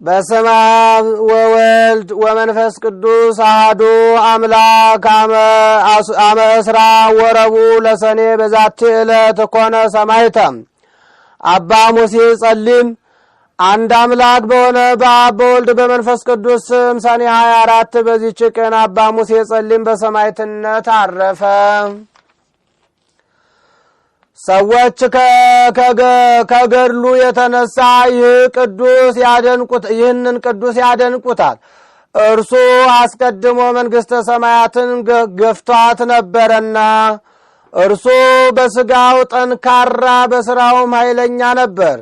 በስመ አብ ወወልድ ወመንፈስ ቅዱስ አሐዱ አምላክ አመ እስራ ወረቡዕ ለሰኔ በዛቲ ዕለት ኮነ ሰማዕተ አባ ሙሴ ጸሊም። አንድ አምላክ በሆነ በአብ በወልድ በመንፈስ ቅዱስ ስም ሰኔ 24 በዚህች ቀን አባ ሙሴ ጸሊም በሰማዕትነት አረፈ። ሰዎች ከገድሉ የተነሳ ይህንን ቅዱስ ያደንቁታል። እርሱ አስቀድሞ መንግሥተ ሰማያትን ገፍቷት ነበረና። እርሱ በሥጋው ጠንካራ በሥራውም ኃይለኛ ነበር።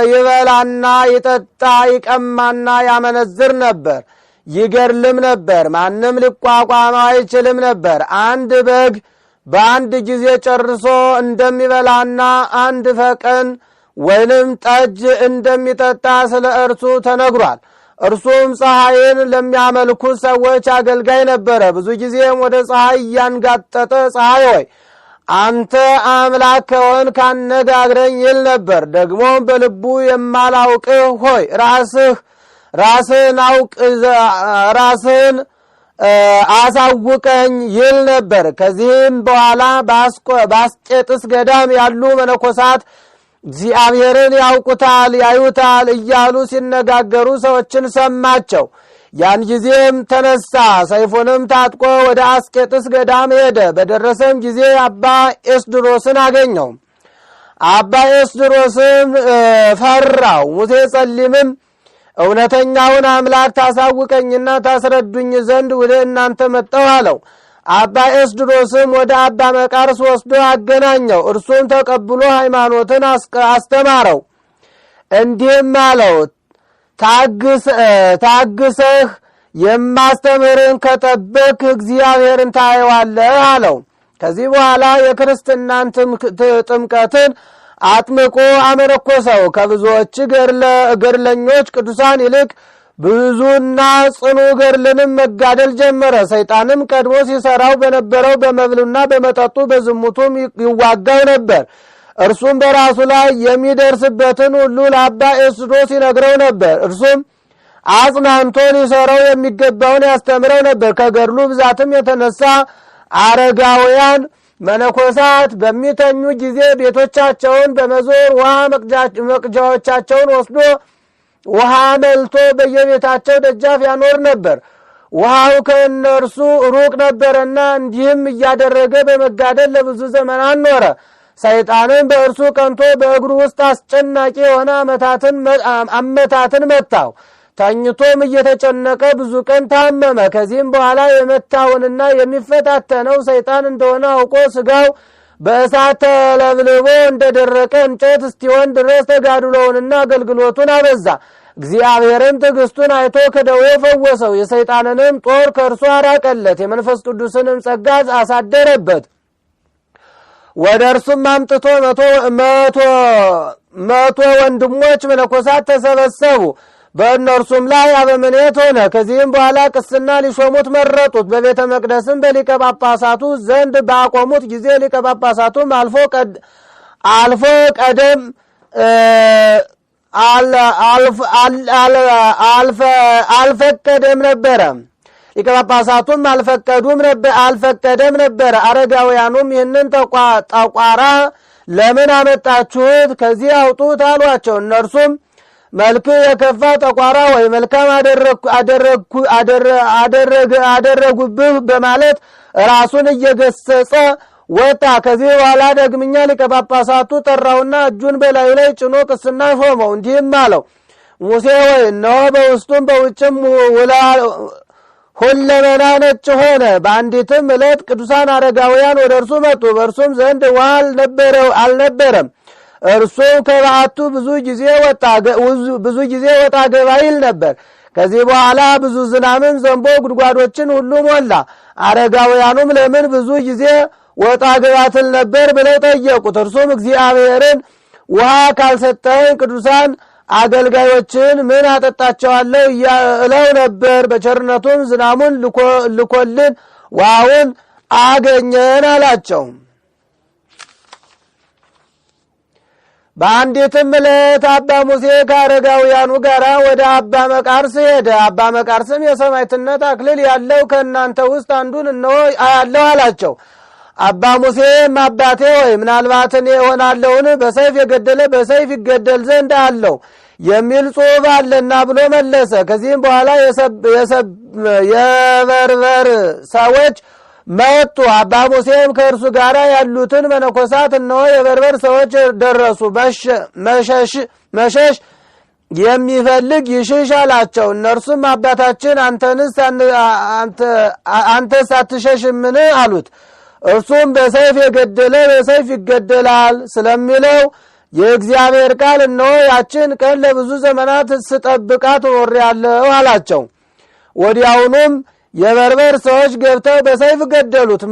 ይበላና ይጠጣ ይቀማና ያመነዝር ነበር። ይገድልም ነበር። ማንም ሊቋቋመው አይችልም ነበር። አንድ በግ በአንድ ጊዜ ጨርሶ እንደሚበላና አንድ ፈቀን ወይንም ጠጅ እንደሚጠጣ ስለ እርሱ ተነግሯል። እርሱም ፀሐይን ለሚያመልኩት ሰዎች አገልጋይ ነበረ። ብዙ ጊዜም ወደ ፀሐይ እያንጋጠጠ ፀሐይ ሆይ አንተ አምላክ ከሆንክ አነጋግረኝ ይል ነበር። ደግሞም በልቡ የማላውቅህ ሆይ ራስህን አሳውቀኝ ይል ነበር። ከዚህም በኋላ በአስቄጥስ ገዳም ያሉ መነኮሳት እግዚአብሔርን ያዩታል እያሉ ሲነጋገሩ ሰዎችን ሰማቸው። ያን ጊዜም ተነሳ፣ ሰይፉንም ታጥቆ ወደ አስቄጥስ ገዳም ሄደ። በደረሰም ጊዜ አባ ኤስድሮስን አገኘው። አባ ኤስድሮስም ፈራው። ሙሴ ጸሊምም እውነተኛውን አምላክ ታሳውቀኝና ታስረዱኝ ዘንድ ወደ እናንተ መጣሁ አለው። አባ ኤስድሮስም ወደ አባ መቃርስ ወስዶ አገናኘው። እርሱም ተቀብሎ ሃይማኖትን አስተማረው። እንዲህም አለው፣ ታግሰህ የማስተምርን ከጠበቅ እግዚአብሔርን ታየዋለህ አለው። ከዚህ በኋላ የክርስትናን ጥምቀትን አጥምቆ አመነኮሰው። ከብዙዎች ገድለኞች ቅዱሳን ይልቅ ብዙና ጽኑ ገድልንም መጋደል ጀመረ። ሰይጣንም ቀድሞ ሲሰራው በነበረው በመብሉና በመጠጡ በዝሙቱም ይዋጋው ነበር። እርሱም በራሱ ላይ የሚደርስበትን ሁሉ ለአባ ኤስድሮስ ይነግረው ነበር። እርሱም አጽናንቶ ሊሰራው የሚገባውን ያስተምረው ነበር። ከገድሉ ብዛትም የተነሳ አረጋውያን መነኮሳት በሚተኙ ጊዜ ቤቶቻቸውን በመዞር ውሃ መቅጃዎቻቸውን ወስዶ ውሃ መልቶ በየቤታቸው ደጃፍ ያኖር ነበር። ውሃው ከእነርሱ ሩቅ ነበረና እንዲህም እያደረገ በመጋደል ለብዙ ዘመናት ኖረ። ሰይጣንም በእርሱ ቀንቶ በእግሩ ውስጥ አስጨናቂ የሆነ አመታትን መታው። ተኝቶም እየተጨነቀ ብዙ ቀን ታመመ። ከዚህም በኋላ የመታውንና የሚፈታተነው ሰይጣን እንደሆነ አውቆ ሥጋው በእሳት ተለብልቦ እንደደረቀ እንጨት እስቲሆን ድረስ ተጋድሎውንና አገልግሎቱን አበዛ። እግዚአብሔርም ትዕግስቱን አይቶ ከደዌው ፈወሰው። የሰይጣንንም ጦር ከእርሱ አራቀለት። የመንፈስ ቅዱስንም ጸጋ አሳደረበት። ወደ እርሱም አምጥቶ መቶ ወንድሞች መነኮሳት ተሰበሰቡ። በእነርሱም ላይ አበምኔት ሆነ። ከዚህም በኋላ ቅስና ሊሾሙት መረጡት። በቤተ መቅደስም በሊቀ ጳጳሳቱ ዘንድ ባቆሙት ጊዜ ሊቀ ጳጳሳቱም አልፈቀደም ነበረ። ሊቀ ጳጳሳቱም አልፈቀደም ነበረ። አረጋውያኑም ይህንን ጠቋራ ለምን አመጣችሁት? ከዚህ አውጡት አሏቸው። እነርሱም መልክ የከፋ ጠቋራ ወይ መልካም አደረጉብህ በማለት ራሱን እየገሰጸ ወጣ። ከዚህ በኋላ ደግመኛ ሊቀ ጳጳሳቱ ጠራውና እጁን በላዩ ላይ ጭኖ ቅስና ሾመው። እንዲህም አለው፣ ሙሴ ሆይ እነሆ በውስጡም በውጭም ሁለመና ነጭ ሆነ። በአንዲትም ዕለት ቅዱሳን አረጋውያን ወደ እርሱ መጡ። በእርሱም ዘንድ ውሃ አልነበረም። እርሱም ከበዓቱ ብዙ ጊዜ ወጣ ገባ ይል ነበር። ከዚህ በኋላ ብዙ ዝናምን ዘንቦ ጉድጓዶችን ሁሉ ሞላ። አረጋውያኑም ለምን ብዙ ጊዜ ወጣ ገባ ትል ነበር ብለው ጠየቁት። እርሱም እግዚአብሔርን ውሃ ካልሰጠኸኝ ቅዱሳን አገልጋዮችን ምን አጠጣቸዋለሁ እለው ነበር። በቸርነቱም ዝናሙን ልኮልን ውሃውን አገኘን አላቸው። በአንዲትም ዕለት አባ ሙሴ ከአረጋውያኑ ጋር ወደ አባ መቃርስ ሄደ። አባ መቃርስም የሰማዕትነት አክሊል ያለው ከእናንተ ውስጥ አንዱን እነሆ አያለሁ አላቸው። አባ ሙሴም አባቴ ሆይ ምናልባት እኔ እሆናለሁን? በሰይፍ የገደለ በሰይፍ ይገደል ዘንድ አለው የሚል ጽሑፍ አለና ብሎ መለሰ። ከዚህም በኋላ የበርበር ሰዎች መጡ። አባ ሙሴም ከእርሱ ጋር ያሉትን መነኮሳት እነሆ የበርበር ሰዎች ደረሱ፣ መሸሽ የሚፈልግ ይሽሽ አላቸው። እነርሱም አባታችን አንተስ አትሸሽምን አሉት። እርሱም በሰይፍ የገደለ በሰይፍ ይገደላል ስለሚለው የእግዚአብሔር ቃል እነሆ ያችን ቀን ለብዙ ዘመናት ስጠብቃት ኖሬአለሁ አላቸው። ወዲያውኑም የበርበር ሰዎች ገብተው በሰይፍ ገደሉት።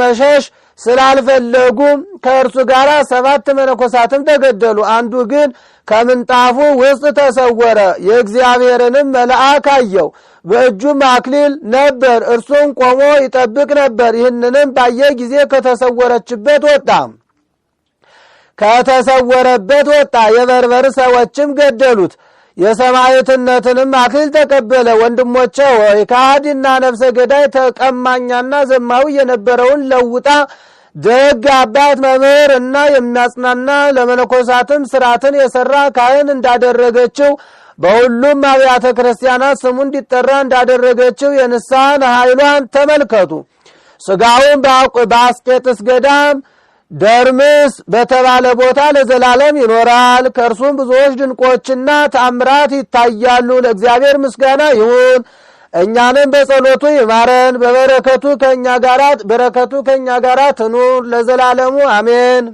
መሸሽ ስላልፈለጉ ከእርሱ ጋር 7 መነኮሳትም ተገደሉ። አንዱ ግን ከምንጣፉ ውስጥ ተሰወረ። የእግዚአብሔርንም መልአክ አየው። በእጁም አክሊል ነበር። እርሱም ቆሞ ይጠብቅ ነበር። ይህንንም ባየ ጊዜ ከተሰወረበት ወጣ። የበርበር ሰዎችም ገደሉት። የሰማዕትነትንም አክሊል ተቀበለ። ወንድሞቼ ሆይ ከሃዲና ነፍሰ ገዳይ ተቀማኛና ዘማዊ የነበረውን ለውጣ ደግ አባት መምህር እና የሚያጽናና ለመነኮሳትም ሥርዓትን የሠራ ካህን እንዳደረገችው በሁሉም አብያተ ክርስቲያናት ስሙ እንዲጠራ እንዳደረገችው የንስሐን ኃይሏን ተመልከቱ። ሥጋውን በአስቄጥስ ገዳም ደርምስ በተባለ ቦታ ለዘላለም ይኖራል። ከእርሱም ብዙዎች ድንቆችና ተአምራት ይታያሉ። ለእግዚአብሔር ምስጋና ይሁን። እኛንም በጸሎቱ ይማረን፣ በረከቱ ከእኛ ጋር ትኑር ለዘላለሙ አሜን።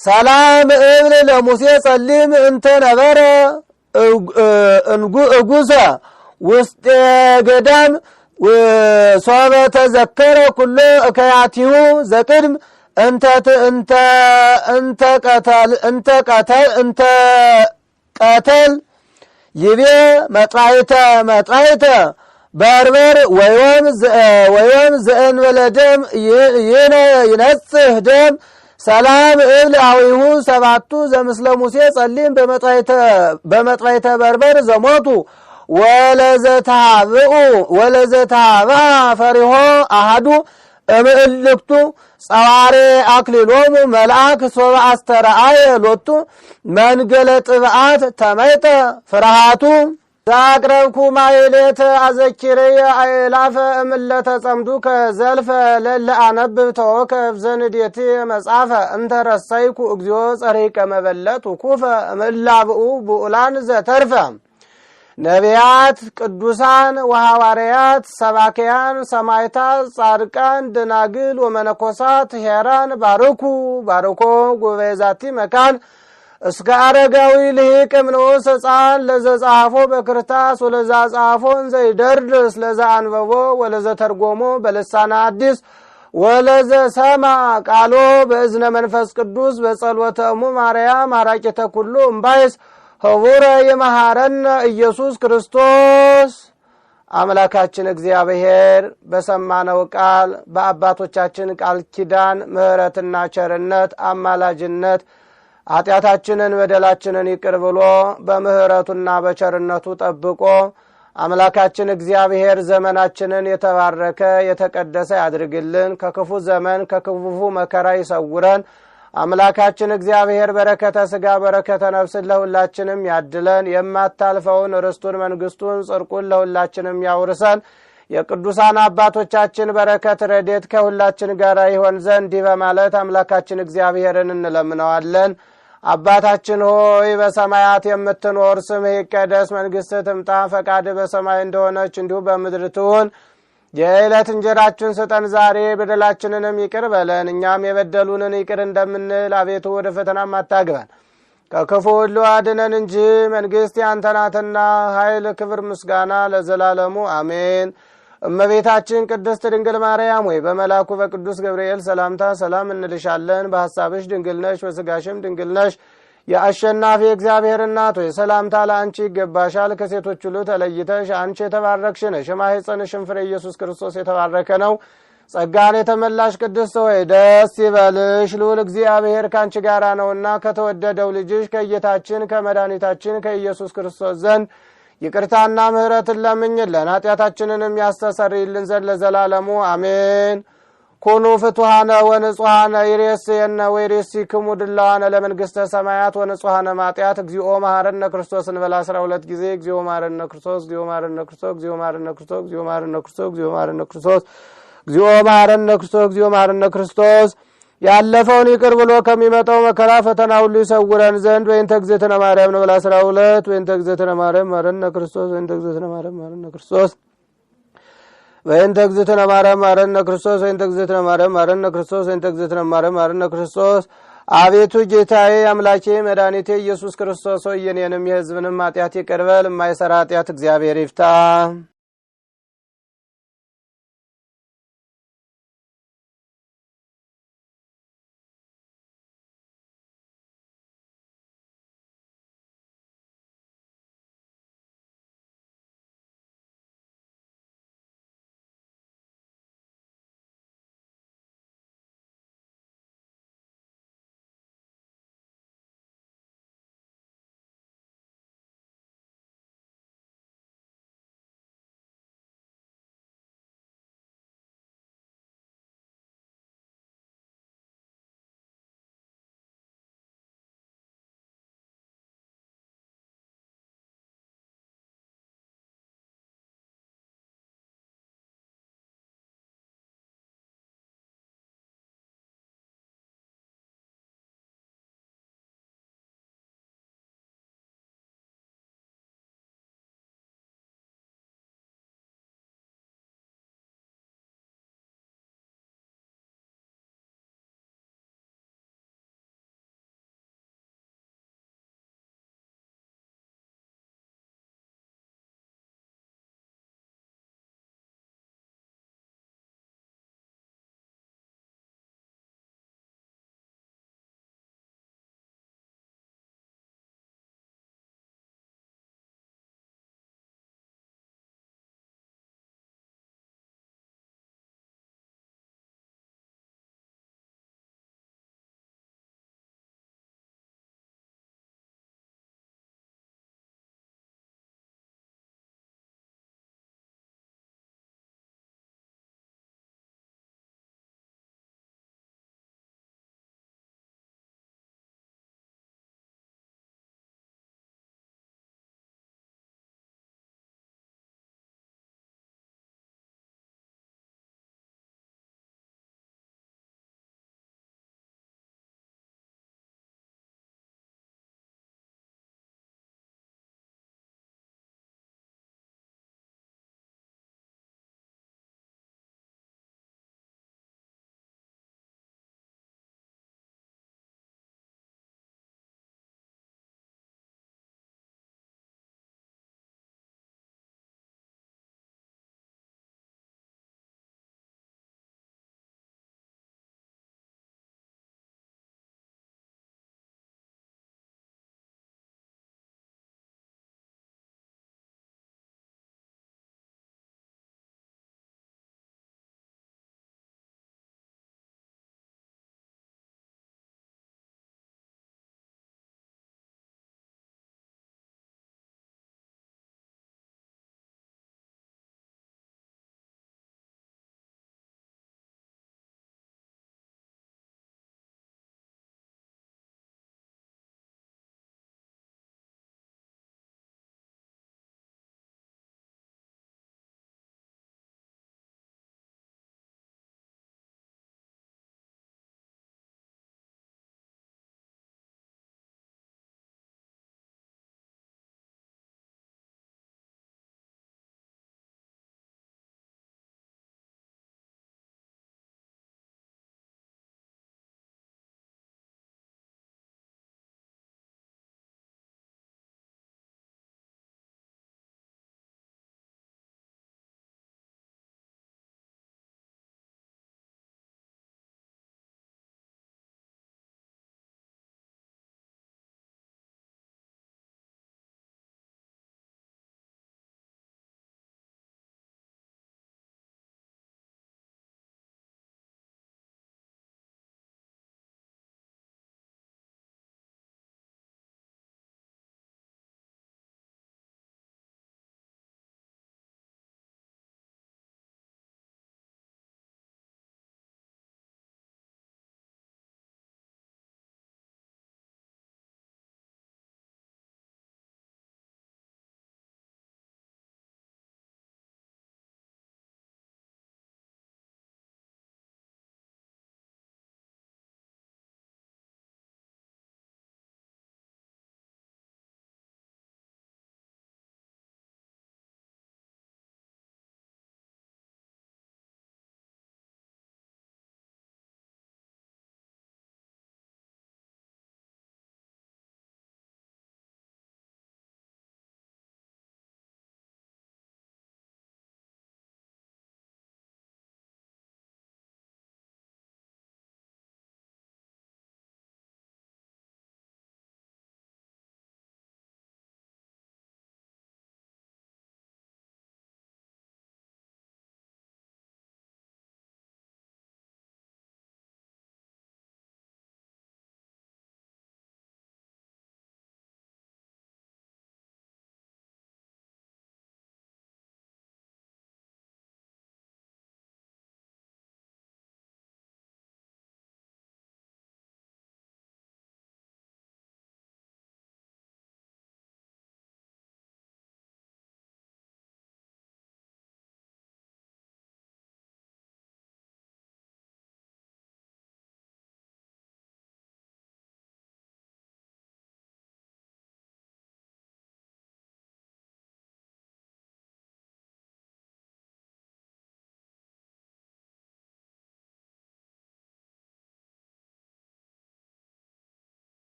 ሰላም እብል ለሙሴ ጸሊም እንተ ነበረ እጉሰ ውስጥ ገዳም ሶበ ተዘከረ ኩሎ እከያቲሁ ዘቅድም እንተ ቀተል ይቤ መጥራይተ በርበር ወይወም ዘእንበለ ደም ይነጽህ ደም ሰላም እብል አዊሁ 7 ዘምስለ ሙሴ ጸሊም በመጥራይተ በርበር ዘሞቱ ወለዘታብአ ፈሪሆ አሃዱ እምእልክቱ ጸዋሬ አክሊሎሙ መልአክ ሶበ አስተርአየ ሎቱ መንገለ ጥብዓት ተመይጠ ፍርሃቱ ዛቅረብኩ ማይሌተ አዘኪርየ አእላፈ እምለተ ጸምዱከ ዘልፈ ለለ አነብብ ተወከፍ ዘንዴቴ መጻፈ እንተረሰይኩ እግዚኦ ጸሪቀ መበለት ኩፈ እምላብኡ ብኡላን ዘተርፈ ነቢያት ቅዱሳን ወሐዋርያት ሰባክያን ሰማዕታት ጻድቃን ደናግል ወመነኮሳት ሄራን ባርኮ ጉባኤ ዛቲ መካን እስከ አረጋዊ ልሂቅ እምንዑስ ሕፃን ለዘጻፎ በክርታስ ወለዛ ጻፎን ዘይደርድስ ለዛ አንበቦ ወለዘ ተርጎሞ በልሳነ አዲስ ወለዘ ሰማ ቃሎ በእዝነ መንፈስ ቅዱስ በጸሎተ እሙ ማርያም አራቂተ ኩሉ እምባይስ ህቡረ የመሐረነ ኢየሱስ ክርስቶስ። አምላካችን እግዚአብሔር በሰማነው ቃል በአባቶቻችን ቃል ኪዳን ምሕረትና ቸርነት አማላጅነት ኃጢአታችንን በደላችንን ይቅር ብሎ በምሕረቱና በቸርነቱ ጠብቆ አምላካችን እግዚአብሔር ዘመናችንን የተባረከ የተቀደሰ ያድርግልን። ከክፉ ዘመን ከክፉ መከራ ይሰውረን። አምላካችን እግዚአብሔር በረከተ ሥጋ በረከተ ነፍስን ለሁላችንም ያድለን። የማታልፈውን ርስቱን መንግስቱን ጽድቁን ለሁላችንም ያውርሰን። የቅዱሳን አባቶቻችን በረከት ረድኤት ከሁላችን ጋር ይሆን ዘንድ በማለት አምላካችን እግዚአብሔርን እንለምነዋለን። አባታችን ሆይ በሰማያት የምትኖር ስምህ ይቀደስ፣ መንግስትህ ትምጣ፣ ፈቃድህ በሰማይ እንደሆነች እንዲሁ በምድር ትሁን። የዕለት እንጀራችንን ስጠን ዛሬ፣ በደላችንንም ይቅር በለን እኛም የበደሉንን ይቅር እንደምንል፣ አቤቱ ወደ ፈተናም አታግባን ከክፉ ሁሉ አድነን እንጂ መንግስት ያንተ ናትና ኃይል፣ ክብር፣ ምስጋና ለዘላለሙ አሜን። እመቤታችን ቅድስት ድንግል ማርያም ሆይ በመልአኩ በቅዱስ ገብርኤል ሰላምታ ሰላም እንልሻለን። በሐሳብሽ ድንግል ነሽ፣ በሥጋሽም ድንግል ነሽ። የአሸናፊ እግዚአብሔር እናት ሆይ ሰላምታ ለአንቺ ይገባሻል። ከሴቶች ሁሉ ተለይተሽ አንቺ የተባረክሽ ነሽ፣ የማኅፀንሽም ፍሬ ኢየሱስ ክርስቶስ የተባረከ ነው። ጸጋን የተመላሽ ቅድስት ሆይ ደስ ይበልሽ፣ ልዑል እግዚአብሔር ካንቺ ጋር ነውና ከተወደደው ልጅሽ ከጌታችን ከመድኃኒታችን ከኢየሱስ ክርስቶስ ዘንድ ይቅርታና ምሕረትን ለምኝልን ኃጢአታችንንም ያስተሰርይልን ዘንድ ለዘላለሙ አሜን። ኩኑ ፍቱሃነ ወንጹሃነ ይሬስየነ ወይሬሲክሙ ድላዋነ ለመንግሥተ ሰማያት ወንጹሃነ ማጥያት እግዚኦ መሐረነ ክርስቶስ እንበል 12 ጊዜ እግዚኦ መሐረነ ክርስቶስ እግዚኦ መሐረነ ክርስቶስ እግዚኦ መሐረነ ክርስቶስ እግዚኦ መሐረነ ክርስቶስ እግዚኦ መሐረነ ክርስቶስ እግዚኦ መሐረነ ክርስቶስ እግዚኦ መሐረነ ክርስቶስ። ያለፈውን ይቅር ብሎ ከሚመጣው መከራ ፈተና ሁሉ ይሰውረን ዘንድ ወይን ተግዘተነ ማርያም ነው 12 ወይን ተግዘተነ ማርያም መሐረነ ክርስቶስ ወይን ተግዘተነ ማርያም መሐረነ ክርስቶስ ወይን ተግዘተነ ማርያም መሐረነ ክርስቶስ ወይን ተግዘተነ ማርያም መሐረነ ክርስቶስ ወይን ተግዘተነ ማርያም መሐረነ ክርስቶስ። አቤቱ ጌታዬ አምላኬ መድኃኒቴ ኢየሱስ ክርስቶስ ሆይ የኔንም የሕዝብንም ኃጢአት ይቅር በል። የማይሰራ ኃጢአት እግዚአብሔር ይፍታ።